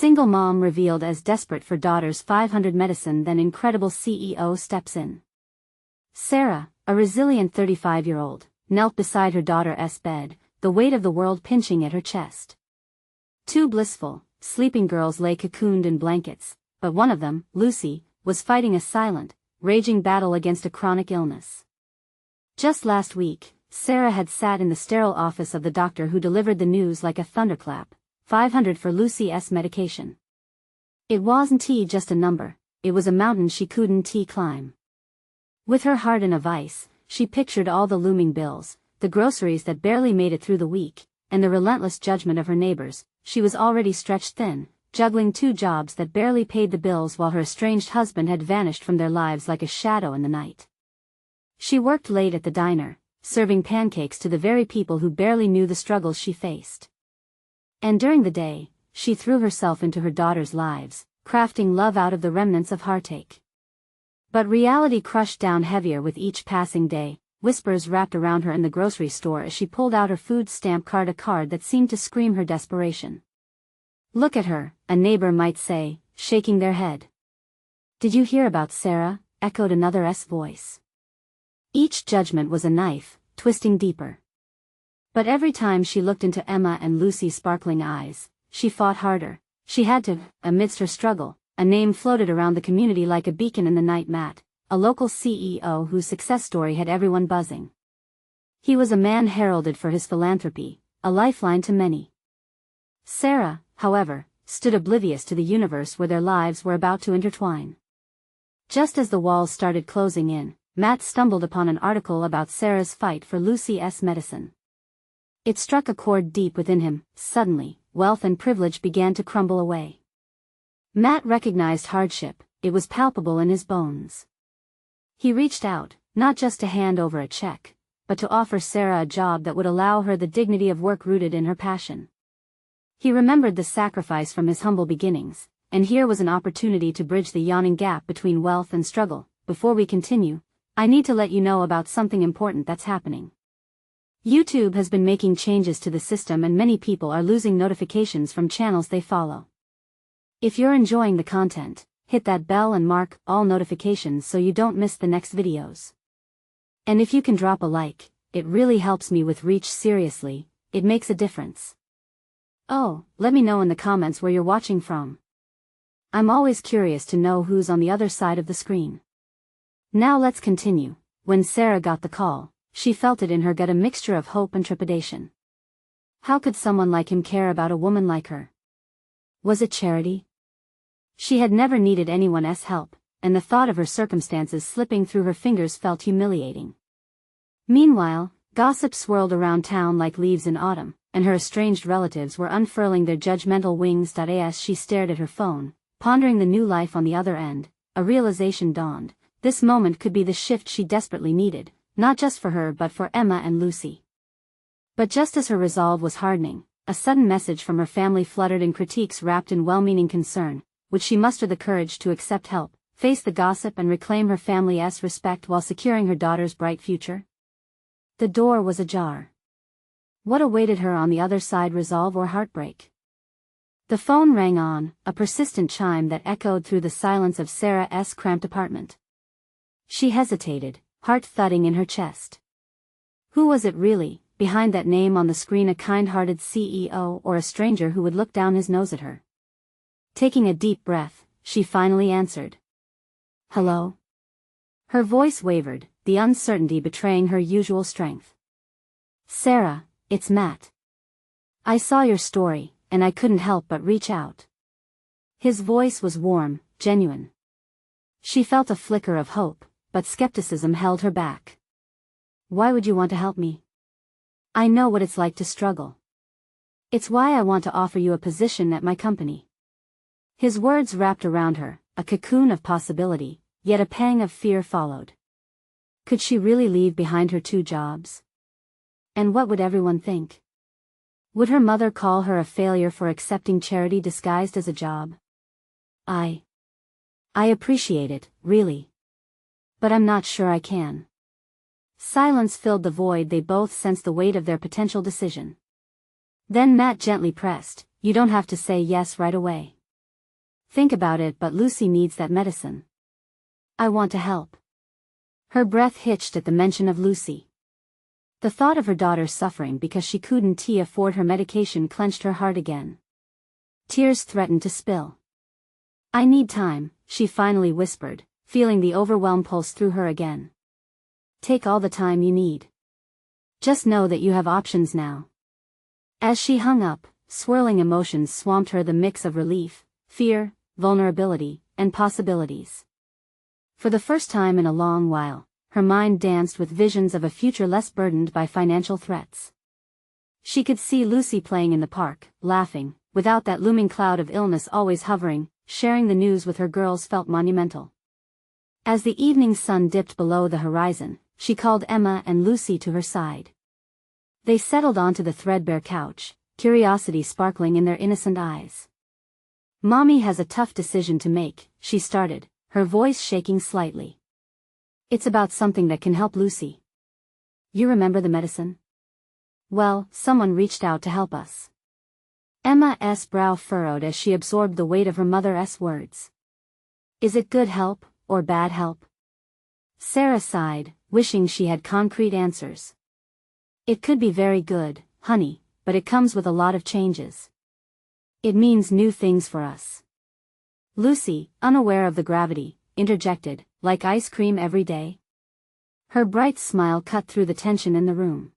Single mom revealed as desperate for daughter's 500 medicine, then incredible CEO steps in. Sarah, a resilient 35-year-old, knelt beside her daughter's bed, the weight of the world pinching at her chest. Two blissful, sleeping girls lay cocooned in blankets, but one of them, Lucy, was fighting a silent, raging battle against a chronic illness. Just last week, Sarah had sat in the sterile office of the doctor who delivered the news like a thunderclap: 500 for Lucy's medication. It wasn't just a number, it was a mountain she couldn't climb. With her heart in a vice, she pictured all the looming bills, the groceries that barely made it through the week, and the relentless judgment of her neighbors. She was already stretched thin, juggling two jobs that barely paid the bills while her estranged husband had vanished from their lives like a shadow in the night. She worked late at the diner, serving pancakes to the very people who barely knew the struggles she faced. And during the day, she threw herself into her daughters' lives, crafting love out of the remnants of heartache. But reality crushed down heavier with each passing day. Whispers wrapped around her in the grocery store as she pulled out her food stamp card, a card that seemed to scream her desperation. "Look at her," a neighbor might say, shaking their head. "Did you hear about Sarah?" echoed another's voice. Each judgment was a knife, twisting deeper. But every time she looked into Emma and Lucy's sparkling eyes, she fought harder. She had to. Amidst her struggle, a name floated around the community like a beacon in the night: Matt, a local CEO whose success story had everyone buzzing. He was a man heralded for his philanthropy, a lifeline to many. Sarah, however, stood oblivious to the universe where their lives were about to intertwine. Just as the walls started closing in, Matt stumbled upon an article about Sarah's fight for Lucy's medicine. It struck a chord deep within him. Suddenly, wealth and privilege began to crumble away. Matt recognized hardship, it was palpable in his bones. He reached out, not just to hand over a check, but to offer Sarah a job that would allow her the dignity of work rooted in her passion. He remembered the sacrifice from his humble beginnings, and here was an opportunity to bridge the yawning gap between wealth and struggle. Before we continue, I need to let you know about something important that's happening. YouTube has been making changes to the system and many people are losing notifications from channels they follow. If you're enjoying the content, hit that bell and mark all notifications so you don't miss the next videos. And if you can drop a like, it really helps me with reach. Seriously, it makes a difference. Oh, let me know in the comments where you're watching from. I'm always curious to know who's on the other side of the screen. Now let's continue. When Sarah got the call, she felt it in her gut, a mixture of hope and trepidation. How could someone like him care about a woman like her? Was it charity? She had never needed anyone's help, and the thought of her circumstances slipping through her fingers felt humiliating. Meanwhile, gossip swirled around town like leaves in autumn, and her estranged relatives were unfurling their judgmental wings. As she stared at her phone, pondering the new life on the other end, a realization dawned. This moment could be the shift she desperately needed, not just for her but for Emma and Lucy. But just as her resolve was hardening, a sudden message from her family fluttered in, critiques wrapped in well-meaning concern. Would she muster the courage to accept help, face the gossip and reclaim her family's respect while securing her daughter's bright future? The door was ajar. What awaited her on the other side? Resolve or heartbreak? The phone rang on, a persistent chime that echoed through the silence of Sarah's cramped apartment. She hesitated, heart thudding in her chest. Who was it really, behind that name on the screen? A kind-hearted CEO or a stranger who would look down his nose at her? Taking a deep breath, she finally answered. "Hello?" Her voice wavered, the uncertainty betraying her usual strength. "Sarah, it's Matt. I saw your story, and I couldn't help but reach out." His voice was warm, genuine. She felt a flicker of hope, but skepticism held her back. "Why would you want to help me?" "I know what it's like to struggle. It's why I want to offer you a position at my company." His words wrapped around her, a cocoon of possibility, yet a pang of fear followed. Could she really leave behind her two jobs? And what would everyone think? Would her mother call her a failure for accepting charity disguised as a job? I appreciate it, really. But I'm not sure I can." Silence filled the void. They both sensed the weight of their potential decision. Then Matt gently pressed, "You don't have to say yes right away. Think about it, but Lucy needs that medicine. I want to help. Her breath hitched at the mention of Lucy. The thought of her daughter suffering because she couldn't afford her medication clenched her heart again. Tears threatened to spill. I need time, she finally whispered, feeling the overwhelm pulse through her again. Take all the time you need. Just know that you have options now. As she hung up, swirling emotions swamped her, the mix of relief, fear, vulnerability, and possibilities. For the first time in a long while, her mind danced with visions of a future less burdened by financial threats. She could see Lucy playing in the park, laughing, without that looming cloud of illness always hovering. Sharing the news with her girls felt monumental. As the evening sun dipped below the horizon, she called Emma and Lucy to her side. They settled onto the threadbare couch, curiosity sparkling in their innocent eyes. Mommy has a tough decision to make, she started, her voice shaking slightly. It's about something that can help Lucy. You remember the medicine? Well, someone reached out to help us. Emma's brow furrowed as she absorbed the weight of her mother's words. Is it good help, or bad help? Sarah sighed, wishing she had concrete answers. It could be very good, honey, but it comes with a lot of changes. It means new things for us. Lucy, unaware of the gravity, interjected, like ice cream every day? Her bright smile cut through the tension in the room.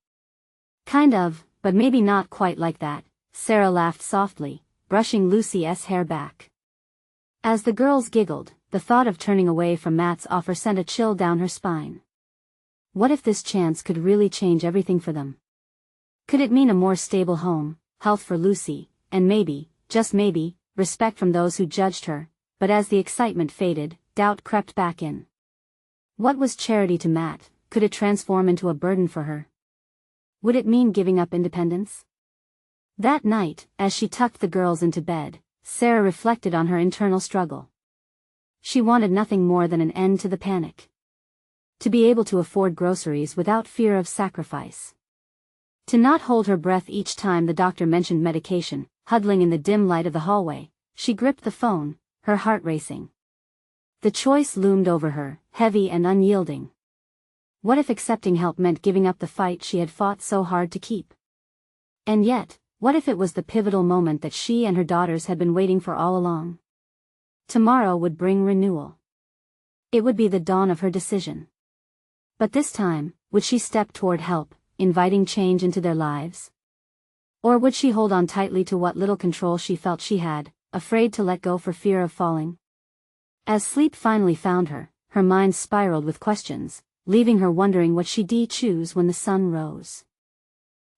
Kind of, but maybe not quite like that, Sarah laughed softly, brushing Lucy's hair back. As the girls giggled, the thought of turning away from Matt's offer sent a chill down her spine. What if this chance could really change everything for them? Could it mean a more stable home, health for Lucy, and maybe, just maybe, respect from those who judged her? But as the excitement faded, doubt crept back in. What was charity to Matt? Could it transform into a burden for her? Would it mean giving up independence? That night, as she tucked the girls into bed, Sarah reflected on her internal struggle. She wanted nothing more than an end to the panic. To be able to afford groceries without fear of sacrifice. To not hold her breath each time the doctor mentioned medication. Huddling in the dim light of the hallway, she gripped the phone, her heart racing. The choice loomed over her, heavy and unyielding. What if accepting help meant giving up the fight she had fought so hard to keep? And yet, what if it was the pivotal moment that she and her daughters had been waiting for all along? Tomorrow would bring renewal. It would be the dawn of her decision. But this time, would she step toward help, inviting change into their lives? Or would she hold on tightly to what little control she felt she had, afraid to let go for fear of falling? As sleep finally found her, her mind spiraled with questions, leaving her wondering what she'd choose when the sun rose.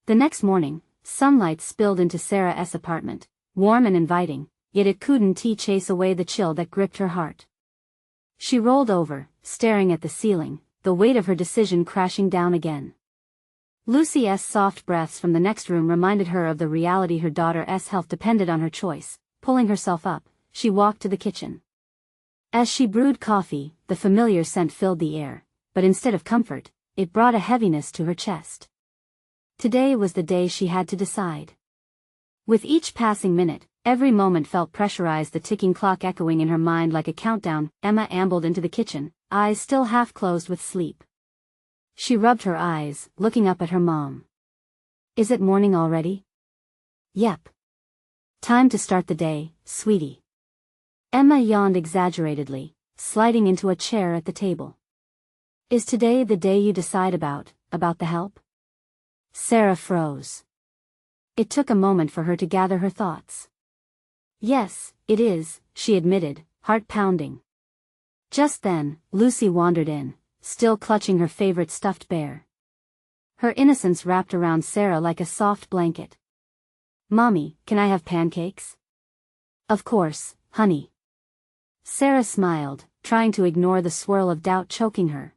The next morning, sunlight spilled into Sarah's apartment, warm and inviting, yet it couldn't chase away the chill that gripped her heart. She rolled over, staring at the ceiling, the weight of her decision crashing down again. Lucy's soft breaths from the next room reminded her of the reality her daughter's health depended on her choice. Pulling herself up, she walked to the kitchen. As she brewed coffee, the familiar scent filled the air, but instead of comfort, it brought a heaviness to her chest. Today was the day she had to decide. With each passing minute, every moment felt pressurized, the ticking clock echoing in her mind like a countdown. Emma ambled into the kitchen, eyes still half closed with sleep. She rubbed her eyes, looking up at her mom. Is it morning already? Yep. Time to start the day, sweetie. Emma yawned exaggeratedly, sliding into a chair at the table. Is today the day you decide about the help? Sarah froze. It took a moment for her to gather her thoughts. Yes, it is, she admitted, heart pounding. Just then, Lucy wandered in, still clutching her favorite stuffed bear. Her innocence wrapped around Sarah like a soft blanket. Mommy, can I have pancakes? Of course, honey. Sarah smiled, trying to ignore the swirl of doubt choking her.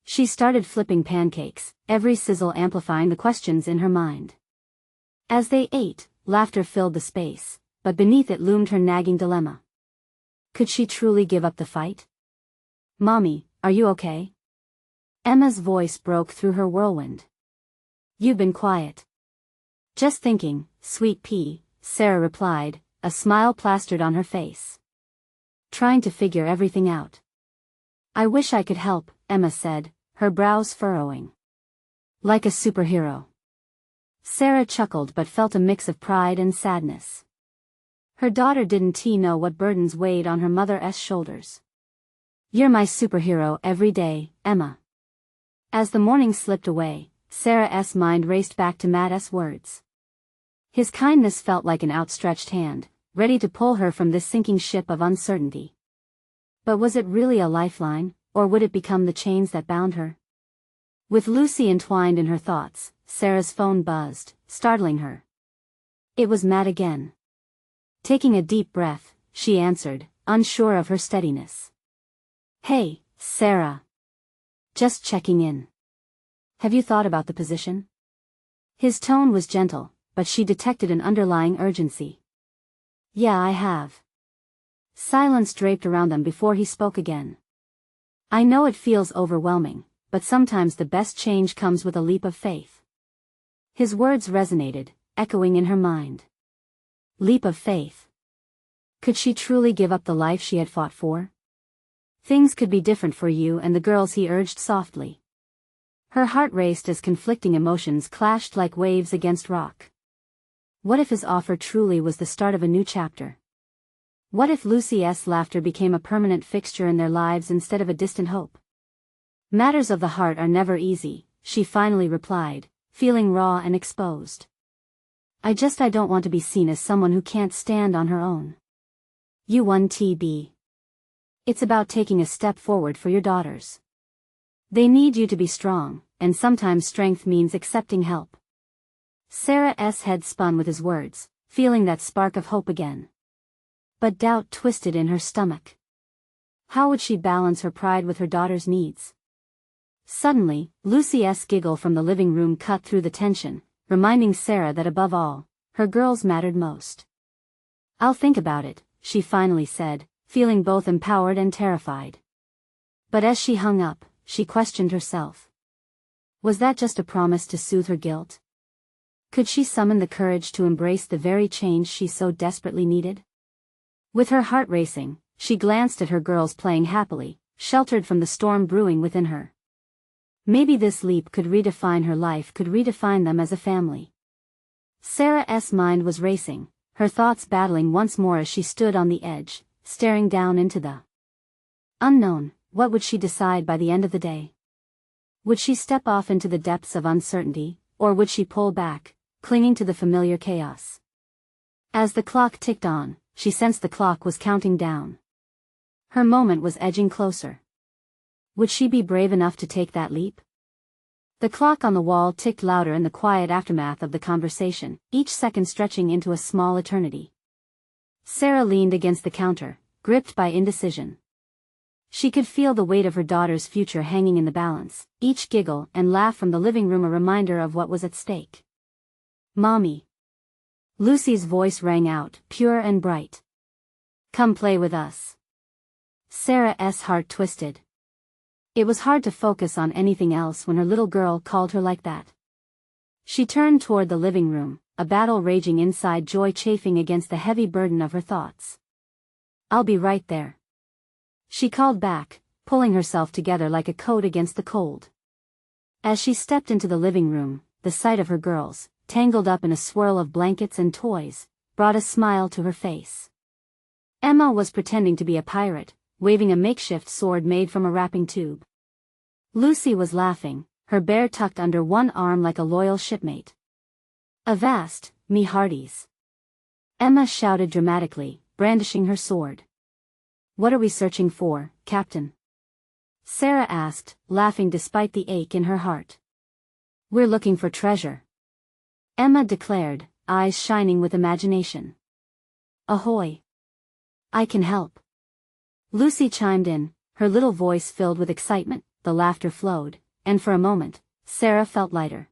She started flipping pancakes, every sizzle amplifying the questions in her mind. As they ate, laughter filled the space, but beneath it loomed her nagging dilemma. Could she truly give up the fight? Mommy, are you okay? Emma's voice broke through her whirlwind. You've been quiet. Just thinking, sweet pea, Sarah replied, a smile plastered on her face. trying to figure everything out. I wish I could help, Emma said, her brows furrowing. Like a superhero. Sarah chuckled but felt a mix of pride and sadness. Her daughter didn't know what burdens weighed on her mother's shoulders. You're my superhero every day, Emma. As the morning slipped away, Sarah's mind raced back to Matt's words. His kindness felt like an outstretched hand, ready to pull her from this sinking ship of uncertainty. But was it really a lifeline, or would it become the chains that bound her? With Lucy entwined in her thoughts, Sarah's phone buzzed, startling her. It was Matt again. Taking a deep breath, she answered, unsure of her steadiness. Hey, Sarah. Just checking in. Have you thought about the position? His tone was gentle, but she detected an underlying urgency. Yeah, I have. Silence draped around them before he spoke again. I know it feels overwhelming, but sometimes the best change comes with a leap of faith. His words resonated, echoing in her mind. Leap of faith. Could she truly give up the life she had fought for? Things could be different for you and the girls, he urged softly. Her heart raced as conflicting emotions clashed like waves against rock. What if his offer truly was the start of a new chapter? What if Lucy's laughter became a permanent fixture in their lives instead of a distant hope? Matters of the heart are never easy, she finally replied, feeling raw and exposed. I don't want to be seen as someone who can't stand on her own. You won, TB. It's about taking a step forward for your daughters. They need you to be strong, and sometimes strength means accepting help. Sarah's head spun with his words, feeling that spark of hope again. But doubt twisted in her stomach. How would she balance her pride with her daughter's needs? Suddenly, Lucy's giggle from the living room cut through the tension, reminding Sarah that above all, her girls mattered most. I'll think about it, she finally said, feeling both empowered and terrified. But as she hung up, she questioned herself. Was that just a promise to soothe her guilt? Could she summon the courage to embrace the very change she so desperately needed? With her heart racing, she glanced at her girls playing happily, sheltered from the storm brewing within her. Maybe this leap could redefine her life, could redefine them as a family. Sarah's mind was racing, her thoughts battling once more as she stood on the edge, staring down into the unknown. What would she decide by the end of the day? Would she step off into the depths of uncertainty, or would she pull back, clinging to the familiar chaos? As the clock ticked on, she sensed the clock was counting down. Her moment was edging closer. Would she be brave enough to take that leap? The clock on the wall ticked louder in the quiet aftermath of the conversation, each second stretching into a small eternity. Sarah leaned against the counter, gripped by indecision. She could feel the weight of her daughter's future hanging in the balance, each giggle and laugh from the living room a reminder of what was at stake. Mommy. Lucy's voice rang out, pure and bright. Come play with us. Sarah's heart twisted. It was hard to focus on anything else when her little girl called her like that. She turned toward the living room, a battle raging inside, joy chafing against the heavy burden of her thoughts. I'll be right there. She called back, pulling herself together like a coat against the cold. As she stepped into the living room, the sight of her girls, tangled up in a swirl of blankets and toys, brought a smile to her face. Emma was pretending to be a pirate, waving a makeshift sword made from a wrapping tube. Lucy was laughing, her bear tucked under one arm like a loyal shipmate. Avast, me hearties! Emma shouted dramatically, brandishing her sword. What are we searching for, Captain? Sarah asked, laughing despite the ache in her heart. We're looking for treasure. Emma declared, eyes shining with imagination. Ahoy! I can help. Lucy chimed in, her little voice filled with excitement. The laughter flowed, and for a moment, Sarah felt lighter.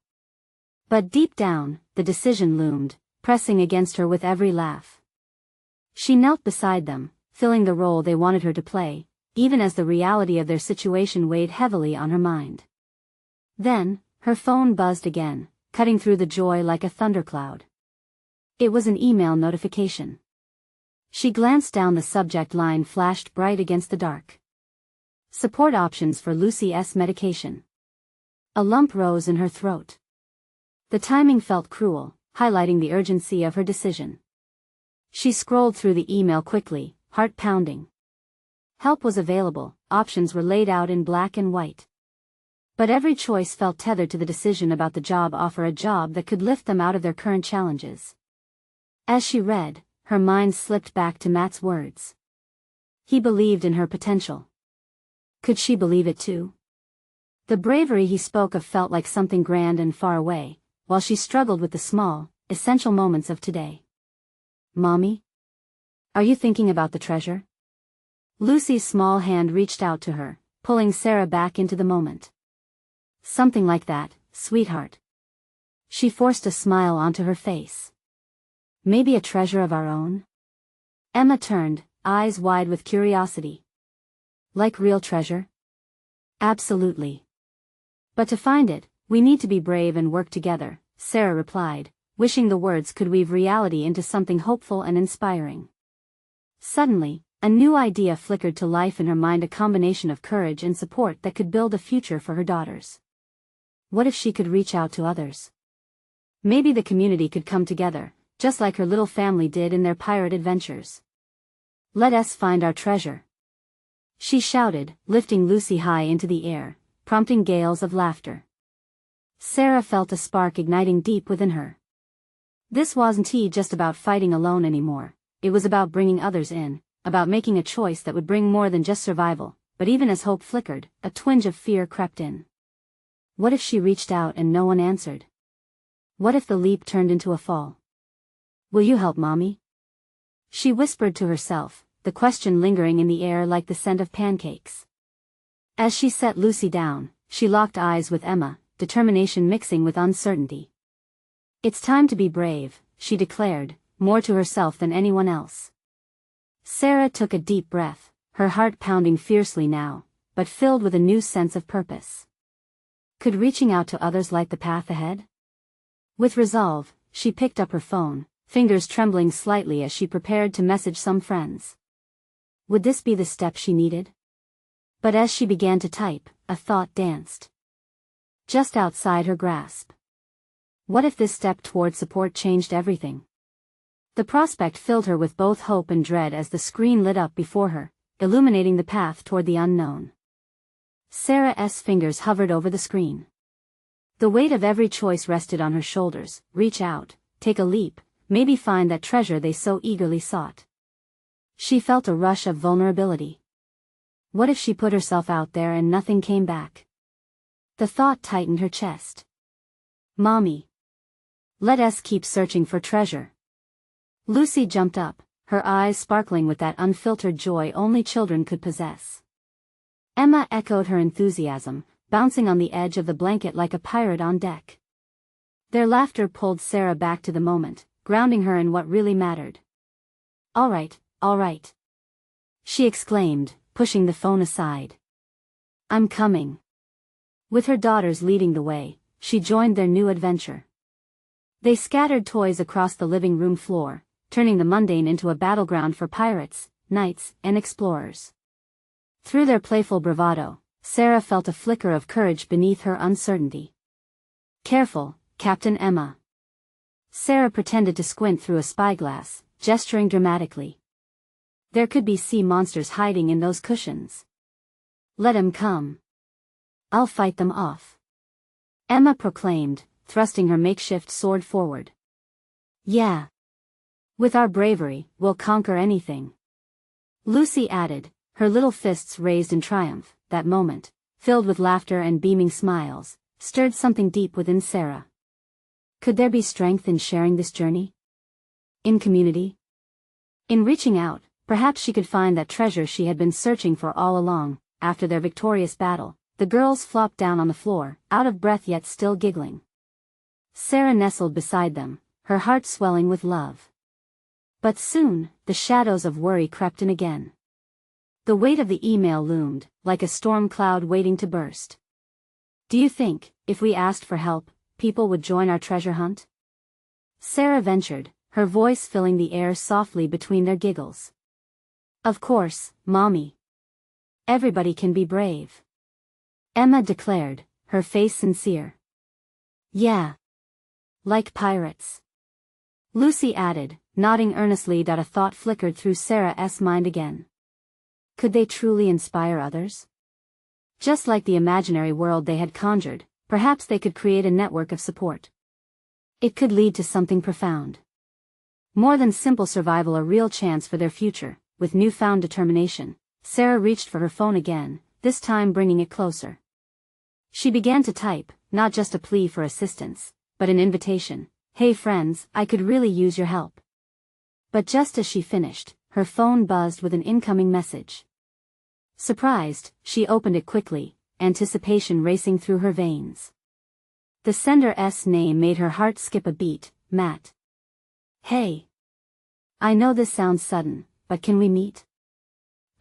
But deep down, the decision loomed, pressing against her with every laugh. She knelt beside them, filling the role they wanted her to play, even as the reality of their situation weighed heavily on her mind. Then, her phone buzzed again, cutting through the joy like a thundercloud. It was an email notification. She glanced down, the subject line flashed bright against the dark. Support options for Lucy's medication. A lump rose in her throat. The timing felt cruel, highlighting the urgency of her decision. She scrolled through the email quickly, heart pounding. Help was available, options were laid out in black and white. But every choice felt tethered to the decision about the job offer, a job that could lift them out of their current challenges. As she read, her mind slipped back to Matt's words. He believed in her potential. Could she believe it too? The bravery he spoke of felt like something grand and far away, while she struggled with the small, essential moments of today. Mommy? Are you thinking about the treasure? Lucy's small hand reached out to her, pulling Sarah back into the moment. Something like that, sweetheart. She forced a smile onto her face. Maybe a treasure of our own? Emma turned, eyes wide with curiosity. Like real treasure? Absolutely. But to find it, we need to be brave and work together, Sarah replied, wishing the words could weave reality into something hopeful and inspiring. Suddenly, a new idea flickered to life in her mind, a combination of courage and support that could build a future for her daughters. What if she could reach out to others? Maybe the community could come together, just like her little family did in their pirate adventures. Let us find our treasure, she shouted, lifting Lucy high into the air, prompting gales of laughter. Sarah felt a spark igniting deep within her. This wasn't just about fighting alone anymore, it was about bringing others in, about making a choice that would bring more than just survival. But even as hope flickered, a twinge of fear crept in. What if she reached out and no one answered? What if the leap turned into a fall? Will you help Mommy? She whispered to herself, the question lingering in the air like the scent of pancakes. As she set Lucy down, she locked eyes with Emma, determination mixing with uncertainty. It's time to be brave, she declared, more to herself than anyone else. Sarah took a deep breath, her heart pounding fiercely now, but filled with a new sense of purpose. Could reaching out to others light the path ahead? With resolve, she picked up her phone, fingers trembling slightly as she prepared to message some friends. Would this be the step she needed? But as she began to type, a thought danced just outside her grasp. What if this step toward support changed everything? The prospect filled her with both hope and dread as the screen lit up before her, illuminating the path toward the unknown. Sarah's fingers hovered over the screen. The weight of every choice rested on her shoulders. Reach out, take a leap, maybe find that treasure they so eagerly sought. She felt a rush of vulnerability. What if she put herself out there and nothing came back? The thought tightened her chest. Mommy. Let us keep searching for treasure. Lucy jumped up, her eyes sparkling with that unfiltered joy only children could possess. Emma echoed her enthusiasm, bouncing on the edge of the blanket like a pirate on deck. Their laughter pulled Sarah back to the moment, grounding her in what really mattered. All right, she exclaimed, pushing the phone aside. I'm coming. With her daughters leading the way, she joined their new adventure. They scattered toys across the living room floor, turning the mundane into a battleground for pirates, knights, and explorers. Through their playful bravado, Sarah felt a flicker of courage beneath her uncertainty. Careful, Captain Emma. Sarah pretended to squint through a spyglass, gesturing dramatically. There could be sea monsters hiding in those cushions. Let 'em come. I'll fight them off, Emma proclaimed, thrusting her makeshift sword forward. Yeah. With our bravery, we'll conquer anything, Lucy added, her little fists raised in triumph. That moment, filled with laughter and beaming smiles, stirred something deep within Sarah. Could there be strength in sharing this journey? In community? In reaching out, perhaps she could find that treasure she had been searching for all along. After their victorious battle, the girls flopped down on the floor, out of breath yet still giggling. Sarah nestled beside them, her heart swelling with love. But soon, the shadows of worry crept in again. The weight of the email loomed, like a storm cloud waiting to burst. Do you think, if we asked for help, people would join our treasure hunt? Sarah ventured, her voice filling the air softly between their giggles. Of course, Mommy. Everybody can be brave. Emma declared, her face sincere. Yeah. Like pirates. Lucy added, nodding earnestly. A thought flickered through Sarah's mind again. Could they truly inspire others? Just like the imaginary world they had conjured, perhaps they could create a network of support. It could lead to something profound. More than simple survival, a real chance for their future. With newfound determination, Sarah reached for her phone again, this time bringing it closer. She began to type, not just a plea for assistance, but an invitation. Hey friends, I could really use your help. But just as she finished, her phone buzzed with an incoming message. Surprised, she opened it quickly, anticipation racing through her veins. The sender's name made her heart skip a beat, Matt. Hey. I know this sounds sudden, but can we meet?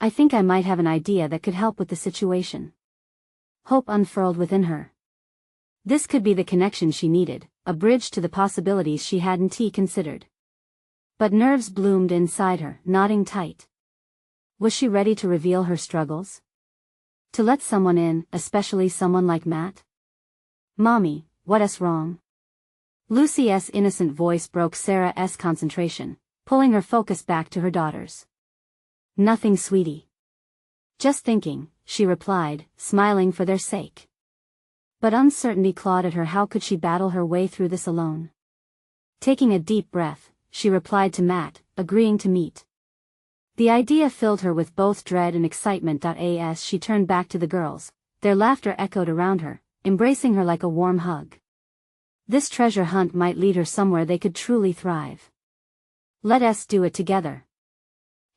I think I might have an idea that could help with the situation. Hope unfurled within her. This could be the connection she needed, a bridge to the possibilities she hadn't considered. But nerves bloomed inside her, knotting tight. Was she ready to reveal her struggles? To let someone in, especially someone like Matt? Mommy, what's wrong? Lucy's innocent voice broke Sarah's concentration, pulling her focus back to her daughters. Nothing, sweetie. Just thinking, she replied, smiling for their sake. But uncertainty clawed at her. How could she battle her way through this alone? Taking a deep breath, she replied to Matt, agreeing to meet. The idea filled her with both dread and excitement. As she turned back to the girls, their laughter echoed around her, embracing her like a warm hug. This treasure hunt might lead her somewhere they could truly thrive. Let us do it together.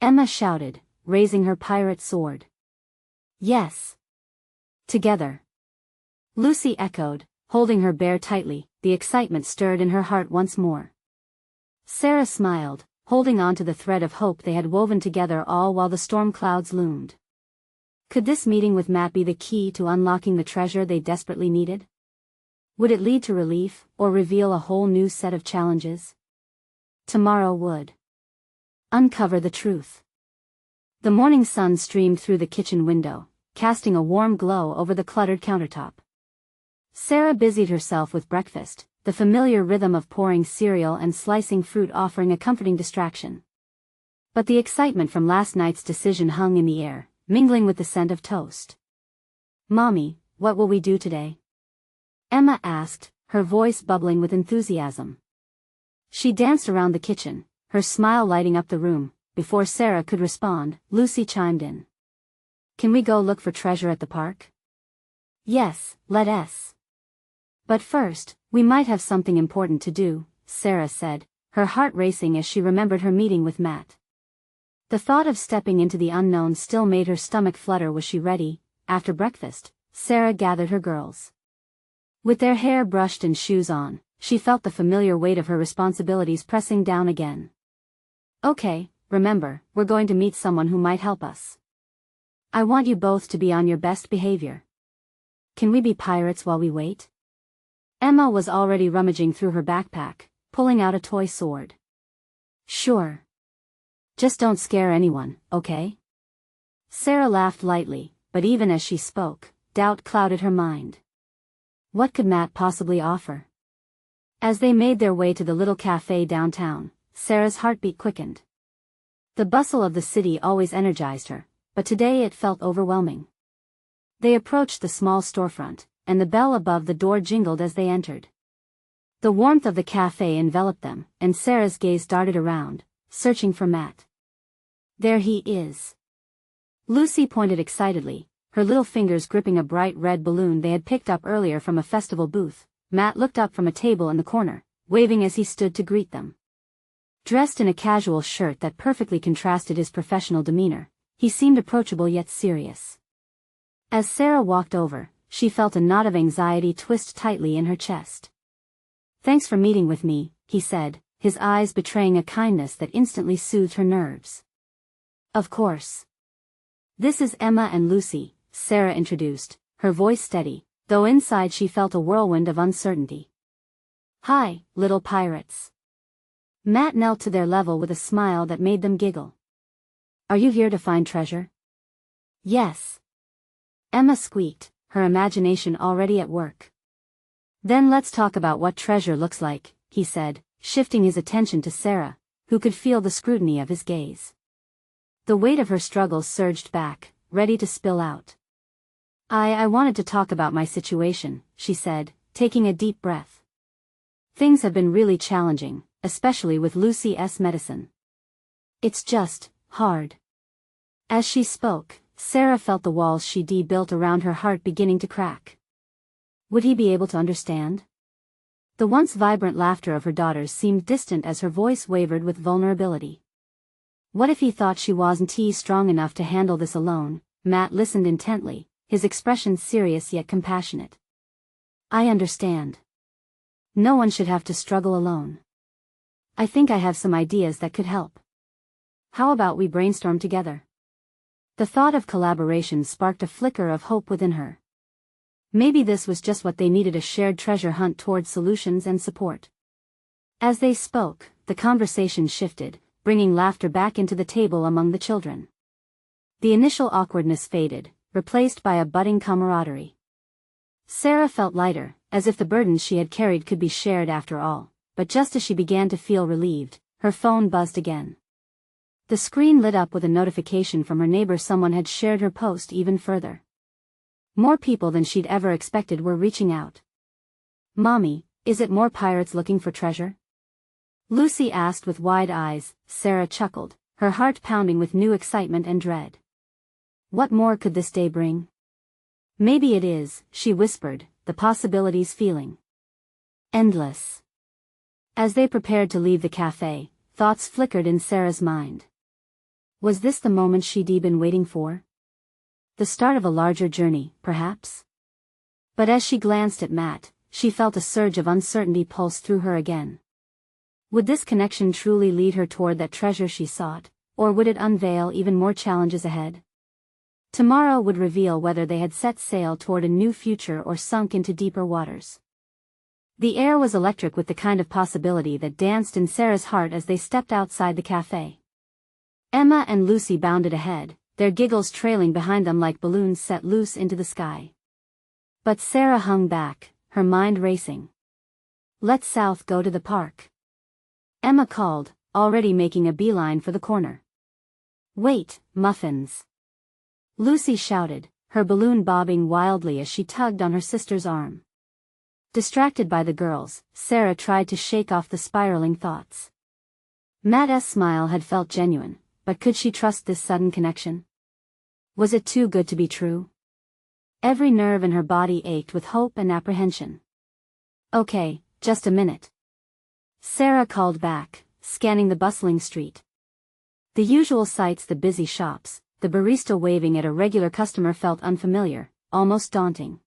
Emma shouted, raising her pirate sword. Yes. Together. Lucy echoed, holding her bear tightly. The excitement stirred in her heart once more. Sarah smiled, holding on to the thread of hope they had woven together all while the storm clouds loomed. Could this meeting with Matt be the key to unlocking the treasure they desperately needed? Would it lead to relief, or reveal a whole new set of challenges? Tomorrow would uncover the truth. The morning sun streamed through the kitchen window, casting a warm glow over the cluttered countertop. Sarah busied herself with breakfast, the familiar rhythm of pouring cereal and slicing fruit offering a comforting distraction. But the excitement from last night's decision hung in the air, mingling with the scent of toast. Mommy, what will we do today? Emma asked, her voice bubbling with enthusiasm. She danced around the kitchen, her smile lighting up the room. Before Sarah could respond, Lucy chimed in. Can we go look for treasure at the park? Yes, let us. But first, we might have something important to do, Sarah said, her heart racing as she remembered her meeting with Matt. The thought of stepping into the unknown still made her stomach flutter. Was she ready? After breakfast, Sarah gathered her girls. With their hair brushed and shoes on, she felt the familiar weight of her responsibilities pressing down again. Okay, remember, we're going to meet someone who might help us. I want you both to be on your best behavior. Can we be pirates while we wait? Emma was already rummaging through her backpack, pulling out a toy sword. Sure. Just don't scare anyone, okay? Sarah laughed lightly, but even as she spoke, doubt clouded her mind. What could Matt possibly offer? As they made their way to the little cafe downtown, Sarah's heartbeat quickened. The bustle of the city always energized her, but today it felt overwhelming. They approached the small storefront, and the bell above the door jingled as they entered. The warmth of the cafe enveloped them, and Sarah's gaze darted around, searching for Matt. There he is. Lucy pointed excitedly, her little fingers gripping a bright red balloon they had picked up earlier from a festival booth. Matt looked up from a table in the corner, waving as he stood to greet them. Dressed in a casual shirt that perfectly contrasted his professional demeanor, he seemed approachable yet serious. As Sarah walked over, she felt a knot of anxiety twist tightly in her chest. Thanks for meeting with me, he said, his eyes betraying a kindness that instantly soothed her nerves. Of course. This is Emma and Lucy, Sarah introduced, her voice steady, though inside she felt a whirlwind of uncertainty. Hi, little pirates. Matt knelt to their level with a smile that made them giggle. Are you here to find treasure? Yes. Emma squeaked, her imagination already at work. Then let's talk about what treasure looks like, he said, shifting his attention to Sarah, who could feel the scrutiny of his gaze. The weight of her struggles surged back, ready to spill out. I wanted to talk about my situation, she said, taking a deep breath. Things have been really challenging, especially with Lucy's medicine. It's just hard. As she spoke, Sarah felt the walls she'd built around her heart beginning to crack. Would he be able to understand? The once vibrant laughter of her daughters seemed distant as her voice wavered with vulnerability. What if he thought she wasn't strong enough to handle this alone? Matt listened intently, his expression serious yet compassionate. I understand. No one should have to struggle alone. I think I have some ideas that could help. How about we brainstorm together? The thought of collaboration sparked a flicker of hope within her. Maybe this was just what they needed, a shared treasure hunt towards solutions and support. As they spoke, the conversation shifted, bringing laughter back into the table among the children. The initial awkwardness faded, replaced by a budding camaraderie. Sarah felt lighter, as if the burdens she had carried could be shared after all, but just as she began to feel relieved, her phone buzzed again. The screen lit up with a notification from her neighbor. Someone had shared her post even further. More people than she'd ever expected were reaching out. Mommy, is it more pirates looking for treasure? Lucy asked with wide eyes. Sarah chuckled, her heart pounding with new excitement and dread. What more could this day bring? Maybe it is, she whispered, the possibilities feeling endless. As they prepared to leave the cafe, thoughts flickered in Sarah's mind. Was this the moment she'd been waiting for? The start of a larger journey, perhaps? But as she glanced at Matt, she felt a surge of uncertainty pulse through her again. Would this connection truly lead her toward that treasure she sought, or would it unveil even more challenges ahead? Tomorrow would reveal whether they had set sail toward a new future or sunk into deeper waters. The air was electric with the kind of possibility that danced in Sarah's heart as they stepped outside the cafe. Emma and Lucy bounded ahead, their giggles trailing behind them like balloons set loose into the sky. But Sarah hung back, her mind racing. Let's south go to the park. Emma called, already making a beeline for the corner. Wait, muffins. Lucy shouted, her balloon bobbing wildly as she tugged on her sister's arm. Distracted by the girls, Sarah tried to shake off the spiraling thoughts. Matt's smile had felt genuine, but could she trust this sudden connection? Was it too good to be true? Every nerve in her body ached with hope and apprehension. Okay, just a minute. Sarah called back, scanning the bustling street. The usual sights, the busy shops, the barista waving at a regular customer felt unfamiliar, almost daunting.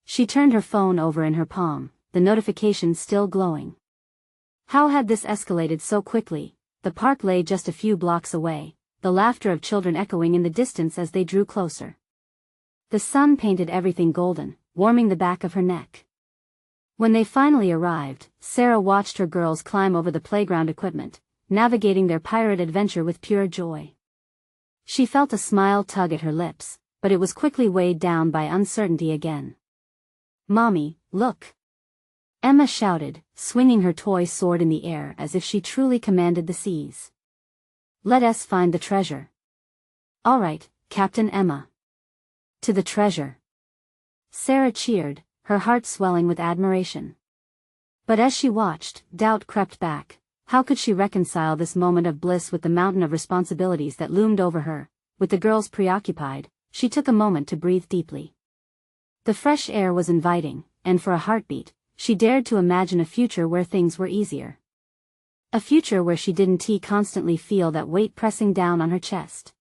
She turned her phone over in her palm, the notification still glowing. How had this escalated so quickly? The park lay just a few blocks away, the laughter of children echoing in the distance as they drew closer. The sun painted everything golden, warming the back of her neck. When they finally arrived, Sarah watched her girls climb over the playground equipment, navigating their pirate adventure with pure joy. She felt a smile tug at her lips, but it was quickly weighed down by uncertainty again. Mommy, look! Emma shouted, swinging her toy sword in the air as if she truly commanded the seas. Let us find the treasure. All right, Captain Emma. To the treasure. Sarah cheered, her heart swelling with admiration. But as she watched, doubt crept back. How could she reconcile this moment of bliss with the mountain of responsibilities that loomed over her? With the girls preoccupied, she took a moment to breathe deeply. The fresh air was inviting, and for a heartbeat, she dared to imagine a future where things were easier. A future where she didn't constantly feel that weight pressing down on her chest.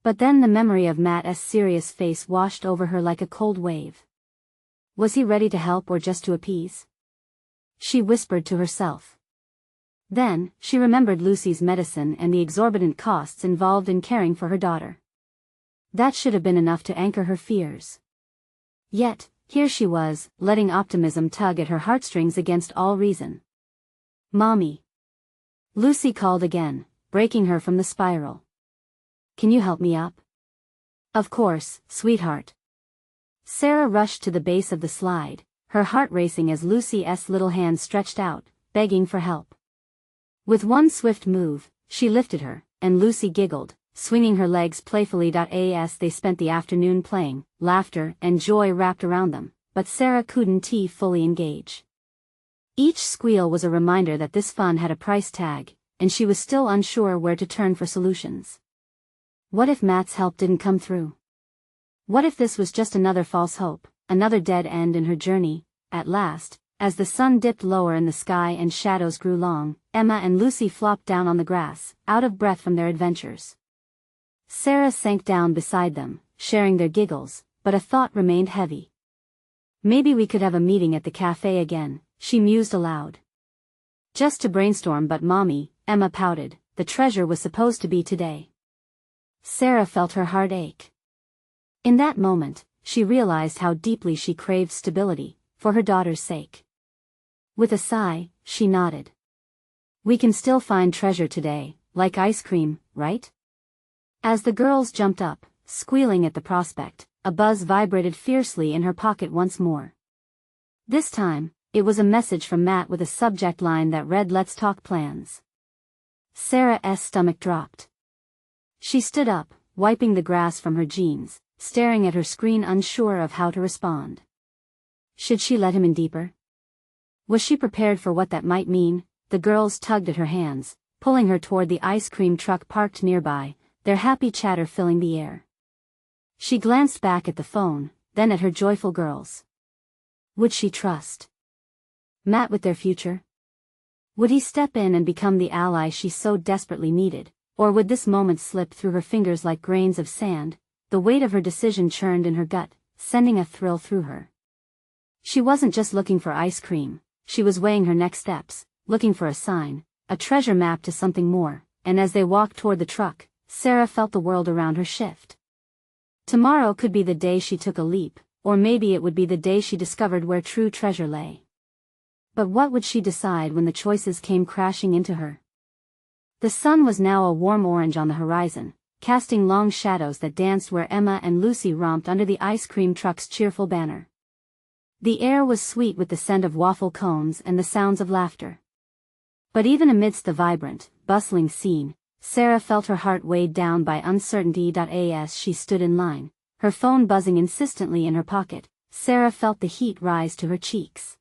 But then the memory of Matt's serious face washed over her like a cold wave. Was he ready to help or just to appease? She whispered to herself. Then, she remembered Lucy's medicine and the exorbitant costs involved in caring for her daughter. That should have been enough to anchor her fears. Yet, here she was, letting optimism tug at her heartstrings against all reason. Mommy. Lucy called again, breaking her from the spiral. Can you help me up? Of course, sweetheart. Sarah rushed to the base of the slide, her heart racing as Lucy's little hand stretched out, begging for help. With one swift move, she lifted her, and Lucy giggled, swinging her legs playfully. As they spent the afternoon playing, laughter and joy wrapped around them, but Sarah couldn't fully engage. Each squeal was a reminder that this fun had a price tag, and she was still unsure where to turn for solutions. What if Matt's help didn't come through? What if this was just another false hope, another dead end in her journey? At last, as the sun dipped lower in the sky and shadows grew long, Emma and Lucy flopped down on the grass, out of breath from their adventures. Sarah sank down beside them, sharing their giggles, but a thought remained heavy. Maybe we could have a meeting at the cafe again, she mused aloud. Just to brainstorm, but Mommy, Emma pouted, the treasure was supposed to be today. Sarah felt her heart ache. In that moment, she realized how deeply she craved stability, for her daughter's sake. With a sigh, she nodded. We can still find treasure today, like ice cream, right? As the girls jumped up, squealing at the prospect, a buzz vibrated fiercely in her pocket once more. This time, it was a message from Matt with a subject line that read, "Let's talk plans." Sarah's stomach dropped. She stood up, wiping the grass from her jeans, staring at her screen, unsure of how to respond. Should she let him in deeper? Was she prepared for what that might mean? The girls tugged at her hands, pulling her toward the ice cream truck parked nearby, their happy chatter filling the air. She glanced back at the phone, then at her joyful girls. Would she trust Matt with their future? Would he step in and become the ally she so desperately needed, or would this moment slip through her fingers like grains of sand? The weight of her decision churned in her gut, sending a thrill through her. She wasn't just looking for ice cream, she was weighing her next steps, looking for a sign, a treasure map to something more, and as they walked toward the truck, Sarah felt the world around her shift. Tomorrow could be the day she took a leap, or maybe it would be the day she discovered where true treasure lay. But what would she decide when the choices came crashing into her? The sun was now a warm orange on the horizon, casting long shadows that danced where Emma and Lucy romped under the ice cream truck's cheerful banner. The air was sweet with the scent of waffle cones and the sounds of laughter. But even amidst the vibrant, bustling scene, Sarah felt her heart weighed down by uncertainty. As she stood in line, her phone buzzing insistently in her pocket, Sarah felt the heat rise to her cheeks.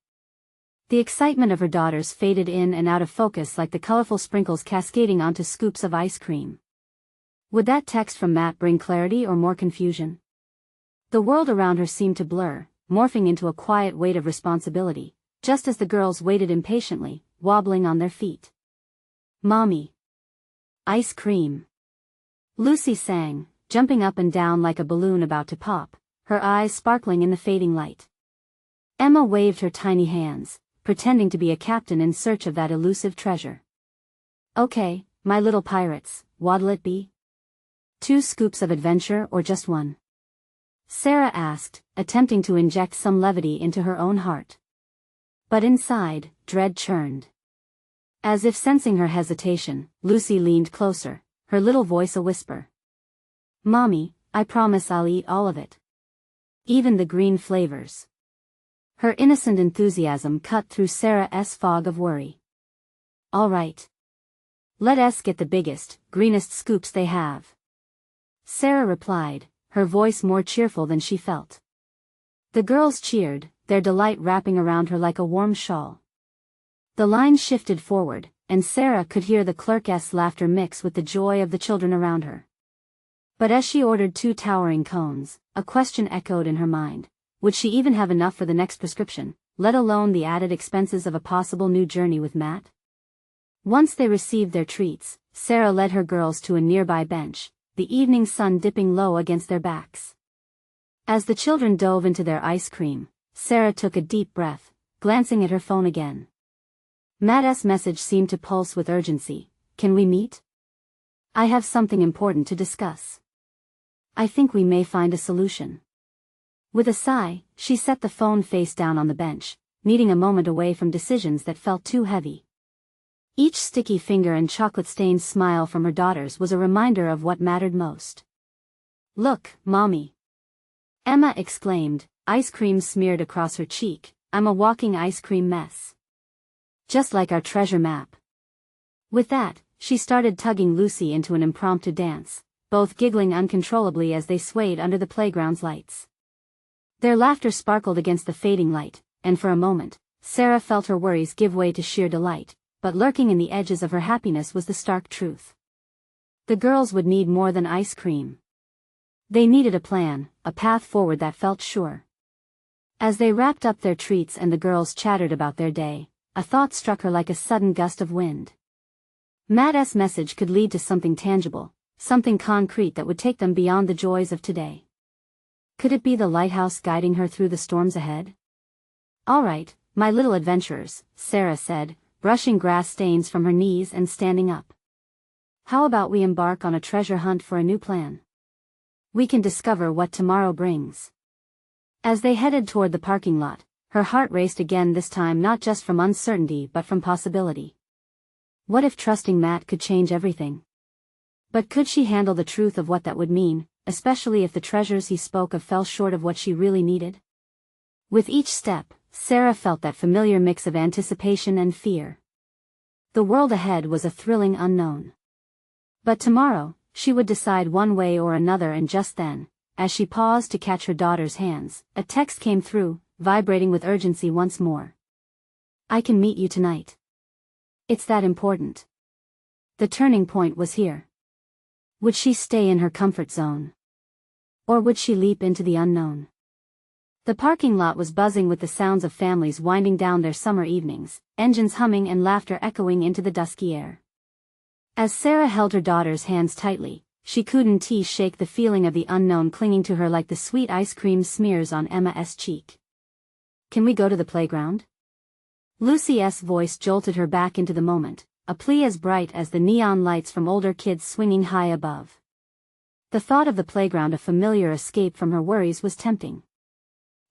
The excitement of her daughters faded in and out of focus like the colorful sprinkles cascading onto scoops of ice cream. Would that text from Matt bring clarity or more confusion? The world around her seemed to blur, morphing into a quiet weight of responsibility, just as the girls waited impatiently, wobbling on their feet. Mommy. Ice cream. Lucy sang, jumping up and down like a balloon about to pop, her eyes sparkling in the fading light. Emma waved her tiny hands, pretending to be a captain in search of that elusive treasure. Okay, my little pirates, what'll it be? 2 scoops of adventure or just 1? Sarah asked, attempting to inject some levity into her own heart. But inside, dread churned. As if sensing her hesitation, Lucy leaned closer, her little voice a whisper. Mommy, I promise I'll eat all of it. Even the green flavors. Her innocent enthusiasm cut through Sarah's fog of worry. All right. Let us get the biggest, greenest scoops they have. Sarah replied, her voice more cheerful than she felt. The girls cheered, their delight wrapping around her like a warm shawl. The line shifted forward, and Sarah could hear the clerk's laughter mix with the joy of the children around her. But as she ordered 2 towering cones, a question echoed in her mind. Would she even have enough for the next prescription, let alone the added expenses of a possible new journey with Matt? Once they received their treats, Sarah led her girls to a nearby bench, the evening sun dipping low against their backs. As the children dove into their ice cream, Sarah took a deep breath, glancing at her phone again. Matt's message seemed to pulse with urgency. Can we meet? I have something important to discuss. I think we may find a solution. With a sigh, she set the phone face down on the bench, needing a moment away from decisions that felt too heavy. Each sticky finger and chocolate-stained smile from her daughters was a reminder of what mattered most. "Look, Mommy!" Emma exclaimed, ice cream smeared across her cheek. "I'm a walking ice cream mess. Just like our treasure map." With that, she started tugging Lucy into an impromptu dance, both giggling uncontrollably as they swayed under the playground's lights. Their laughter sparkled against the fading light, and for a moment, Sarah felt her worries give way to sheer delight, but lurking in the edges of her happiness was the stark truth. The girls would need more than ice cream. They needed a plan, a path forward that felt sure. As they wrapped up their treats and the girls chattered about their day, a thought struck her like a sudden gust of wind. Matt's message could lead to something tangible, something concrete that would take them beyond the joys of today. Could it be the lighthouse guiding her through the storms ahead? "All right, my little adventurers," Sarah said, brushing grass stains from her knees and standing up. "How about we embark on a treasure hunt for a new plan? We can discover what tomorrow brings." As they headed toward the parking lot, her heart raced again, this time not just from uncertainty but from possibility. What if trusting Matt could change everything? But could she handle the truth of what that would mean, especially if the treasures he spoke of fell short of what she really needed? With each step, Sarah felt that familiar mix of anticipation and fear. The world ahead was a thrilling unknown. But tomorrow, she would decide one way or another, and just then, as she paused to catch her daughter's hands, a text came through, vibrating with urgency once more. "I can meet you tonight. It's that important." The turning point was here. Would she stay in her comfort zone? Or would she leap into the unknown? The parking lot was buzzing with the sounds of families winding down their summer evenings, engines humming and laughter echoing into the dusky air. As Sarah held her daughter's hands tightly, she couldn't shake the feeling of the unknown clinging to her like the sweet ice cream smears on Emma's cheek. "Can we go to the playground?" Lucy's voice jolted her back into the moment, a plea as bright as the neon lights from older kids swinging high above. The thought of the playground, a familiar escape from her worries, was tempting.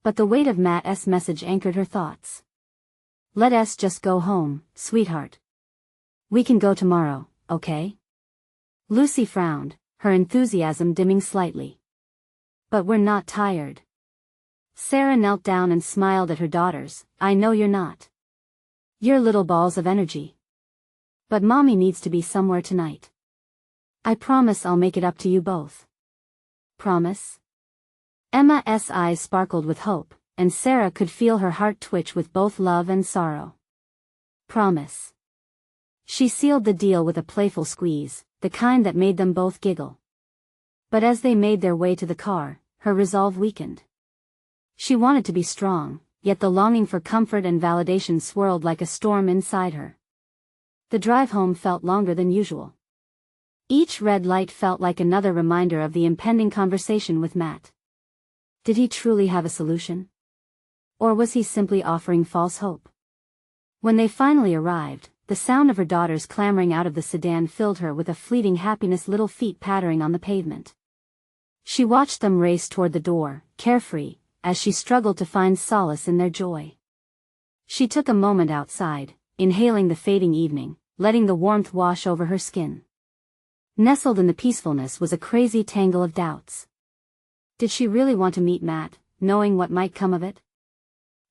But the weight of Matt's message anchored her thoughts. "Let us just go home, sweetheart. We can go tomorrow, okay?" Lucy frowned, her enthusiasm dimming slightly. "But we're not tired." Sarah knelt down and smiled at her daughters. "I know you're not. You're little balls of energy. But Mommy needs to be somewhere tonight. I promise I'll make it up to you both." "Promise?" Emma's eyes sparkled with hope, and Sarah could feel her heart twitch with both love and sorrow. "Promise." She sealed the deal with a playful squeeze, the kind that made them both giggle. But as they made their way to the car, her resolve weakened. She wanted to be strong, yet the longing for comfort and validation swirled like a storm inside her. The drive home felt longer than usual. Each red light felt like another reminder of the impending conversation with Matt. Did he truly have a solution? Or was he simply offering false hope? When they finally arrived, the sound of her daughters clambering out of the sedan filled her with a fleeting happiness, little feet pattering on the pavement. She watched them race toward the door, carefree, as she struggled to find solace in their joy. She took a moment outside, inhaling the fading evening, letting the warmth wash over her skin. Nestled in the peacefulness was a crazy tangle of doubts. Did she really want to meet Matt, knowing what might come of it?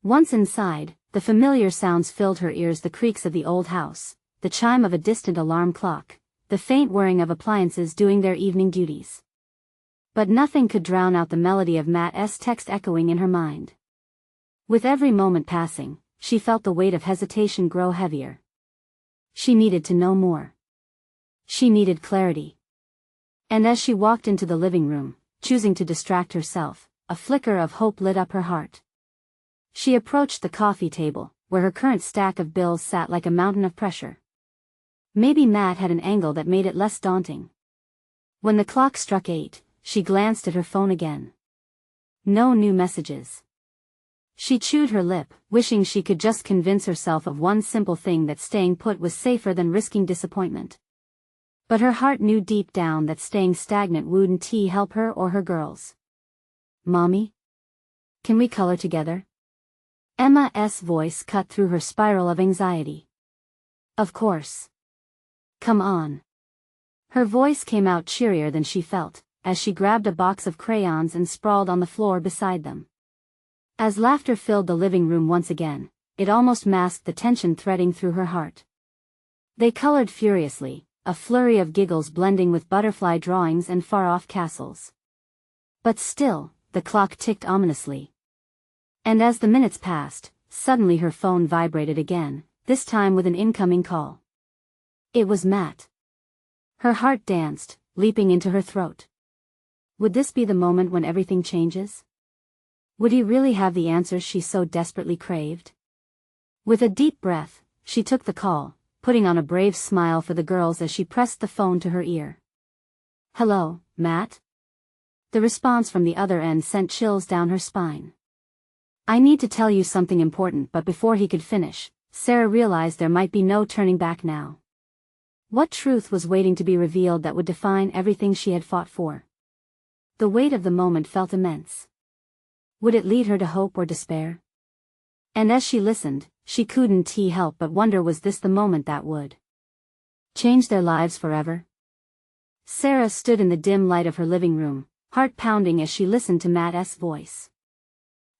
Once inside, the familiar sounds filled her ears, the creaks of the old house, the chime of a distant alarm clock, the faint whirring of appliances doing their evening duties. But nothing could drown out the melody of Matt's text echoing in her mind. With every moment passing, she felt the weight of hesitation grow heavier. She needed to know more. She needed clarity. And as she walked into the living room, choosing to distract herself, a flicker of hope lit up her heart. She approached the coffee table, where her current stack of bills sat like a mountain of pressure. Maybe Matt had an angle that made it less daunting. When the clock struck 8, she glanced at her phone again. No new messages. She chewed her lip, wishing she could just convince herself of one simple thing, that staying put was safer than risking disappointment. But her heart knew deep down that staying stagnant wouldn't help her or her girls. "Mommy? Can we color together?" Emma's voice cut through her spiral of anxiety. Of course. Come on. Her voice came out cheerier than she felt, as she grabbed a box of crayons and sprawled on the floor beside them. As laughter filled the living room once again, it almost masked the tension threading through her heart. They colored furiously, a flurry of giggles blending with butterfly drawings and far-off castles. But still, the clock ticked ominously. And as the minutes passed, suddenly her phone vibrated again, this time with an incoming call. It was Matt. Her heart danced, leaping into her throat. Would this be the moment when everything changes? Would he really have the answers she so desperately craved? With a deep breath, she took the call, putting on a brave smile for the girls as she pressed the phone to her ear. Hello, Matt? The response from the other end sent chills down her spine. I need to tell you something important, but before he could finish, Sarah realized there might be no turning back now. What truth was waiting to be revealed that would define everything she had fought for? The weight of the moment felt immense. Would it lead her to hope or despair? And as she listened, she couldn't help but wonder, was this the moment that would change their lives forever? Sarah stood in the dim light of her living room, heart pounding as she listened to Matt's voice.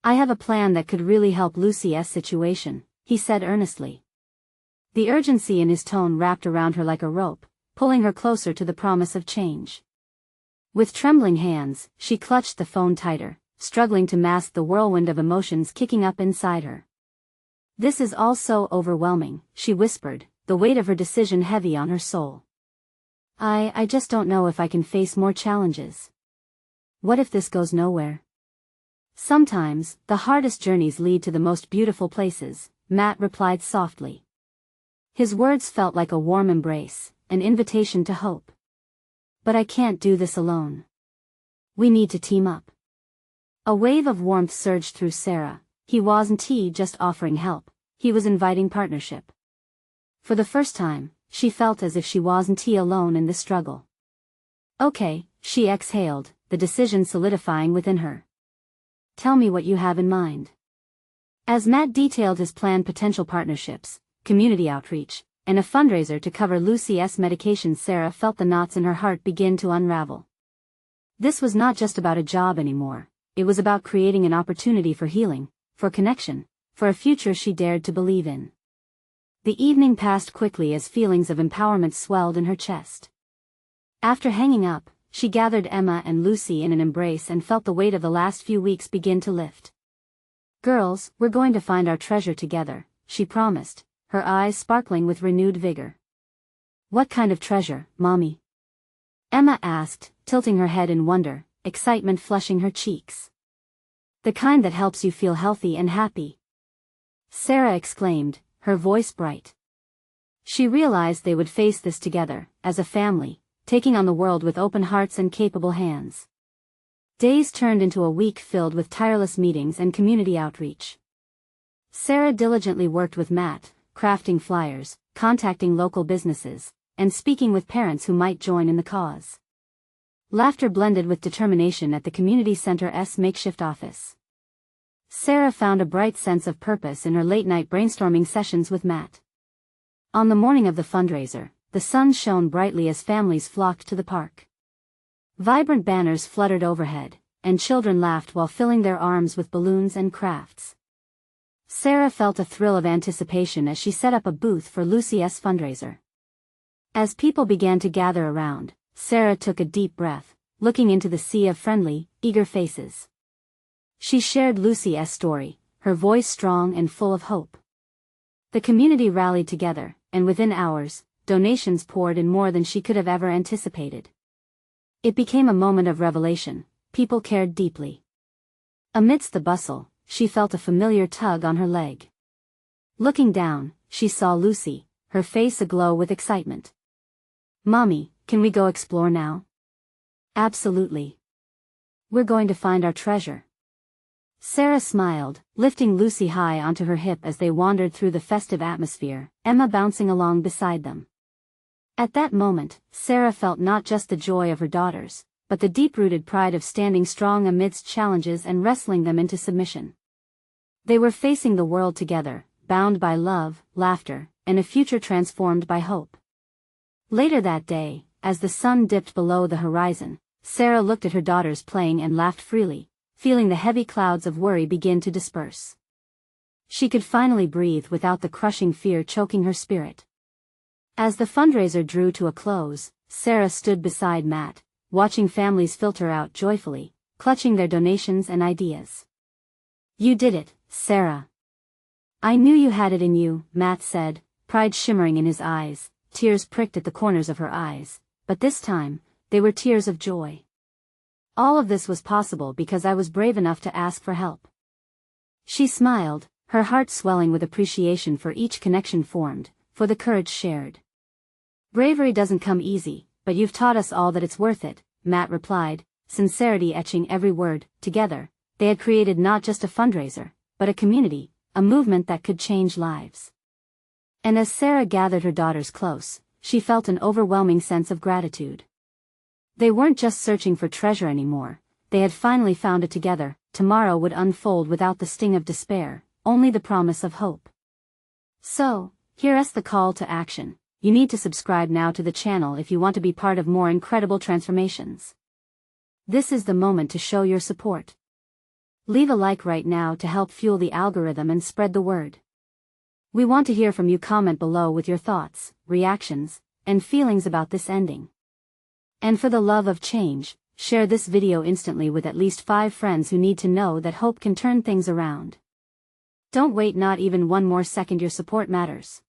I have a plan that could really help Lucy's situation, he said earnestly. The urgency in his tone wrapped around her like a rope, pulling her closer to the promise of change. With trembling hands, she clutched the phone tighter, struggling to mask the whirlwind of emotions kicking up inside her. This is all so overwhelming, she whispered, the weight of her decision heavy on her soul. I just don't know if I can face more challenges. What if this goes nowhere? Sometimes, the hardest journeys lead to the most beautiful places, Matt replied softly. His words felt like a warm embrace, an invitation to hope. But I can't do this alone. We need to team up. A wave of warmth surged through Sarah. He wasn't just offering help, he was inviting partnership. For the first time, she felt as if she wasn't alone in this struggle. Okay, she exhaled, the decision solidifying within her. Tell me what you have in mind. As Matt detailed his planned potential partnerships, community outreach, and a fundraiser to cover Lucy's medication, Sarah felt the knots in her heart begin to unravel. This was not just about a job anymore, it was about creating an opportunity for healing, for connection, for a future she dared to believe in. The evening passed quickly as feelings of empowerment swelled in her chest. After hanging up, she gathered Emma and Lucy in an embrace and felt the weight of the last few weeks begin to lift. Girls, we're going to find our treasure together, she promised, her eyes sparkling with renewed vigor. What kind of treasure, Mommy? Emma asked, tilting her head in wonder, excitement flushing her cheeks. The kind that helps you feel healthy and happy. Sarah exclaimed, her voice bright. She realized they would face this together, as a family, taking on the world with open hearts and capable hands. Days turned into a week filled with tireless meetings and community outreach. Sarah diligently worked with Matt, crafting flyers, contacting local businesses, and speaking with parents who might join in the cause. Laughter blended with determination at the community center's makeshift office. Sarah found a bright sense of purpose in her late-night brainstorming sessions with Matt. On the morning of the fundraiser, the sun shone brightly as families flocked to the park. Vibrant banners fluttered overhead, and children laughed while filling their arms with balloons and crafts. Sarah felt a thrill of anticipation as she set up a booth for Lucy's fundraiser. As people began to gather around, Sarah took a deep breath, looking into the sea of friendly, eager faces. She shared Lucy's story, her voice strong and full of hope. The community rallied together, and within hours, donations poured in more than she could have ever anticipated. It became a moment of revelation, people cared deeply. Amidst the bustle, she felt a familiar tug on her leg. Looking down, she saw Lucy, her face aglow with excitement. Mommy, can we go explore now? Absolutely. We're going to find our treasure. Sarah smiled, lifting Lucy high onto her hip as they wandered through the festive atmosphere, Emma bouncing along beside them. At that moment, Sarah felt not just the joy of her daughters, but the deep-rooted pride of standing strong amidst challenges and wrestling them into submission. They were facing the world together, bound by love, laughter, and a future transformed by hope. Later that day, as the sun dipped below the horizon, Sarah looked at her daughters playing and laughed freely, feeling the heavy clouds of worry begin to disperse. She could finally breathe without the crushing fear choking her spirit. As the fundraiser drew to a close, Sarah stood beside Matt, watching families filter out joyfully, clutching their donations and ideas. "You did it, Sarah. I knew you had it in you," Matt said, pride shimmering in his eyes. Tears pricked at the corners of her eyes, but this time, they were tears of joy. "All of this was possible because I was brave enough to ask for help." She smiled, her heart swelling with appreciation for each connection formed, for the courage shared. "Bravery doesn't come easy, but you've taught us all that it's worth it," Matt replied, sincerity etching every word. Together, they had created not just a fundraiser, but a community, a movement that could change lives. And as Sarah gathered her daughters close, she felt an overwhelming sense of gratitude. They weren't just searching for treasure anymore, they had finally found it together. Tomorrow would unfold without the sting of despair, only the promise of hope. So, here's the call to action. You need to subscribe now to the channel if you want to be part of more incredible transformations. This is the moment to show your support. Leave a like right now to help fuel the algorithm and spread the word. We want to hear from you. Comment below with your thoughts, reactions, and feelings about this ending. And for the love of change, share this video instantly with at least 5 friends who need to know that hope can turn things around. Don't wait not even one more second. Your support matters.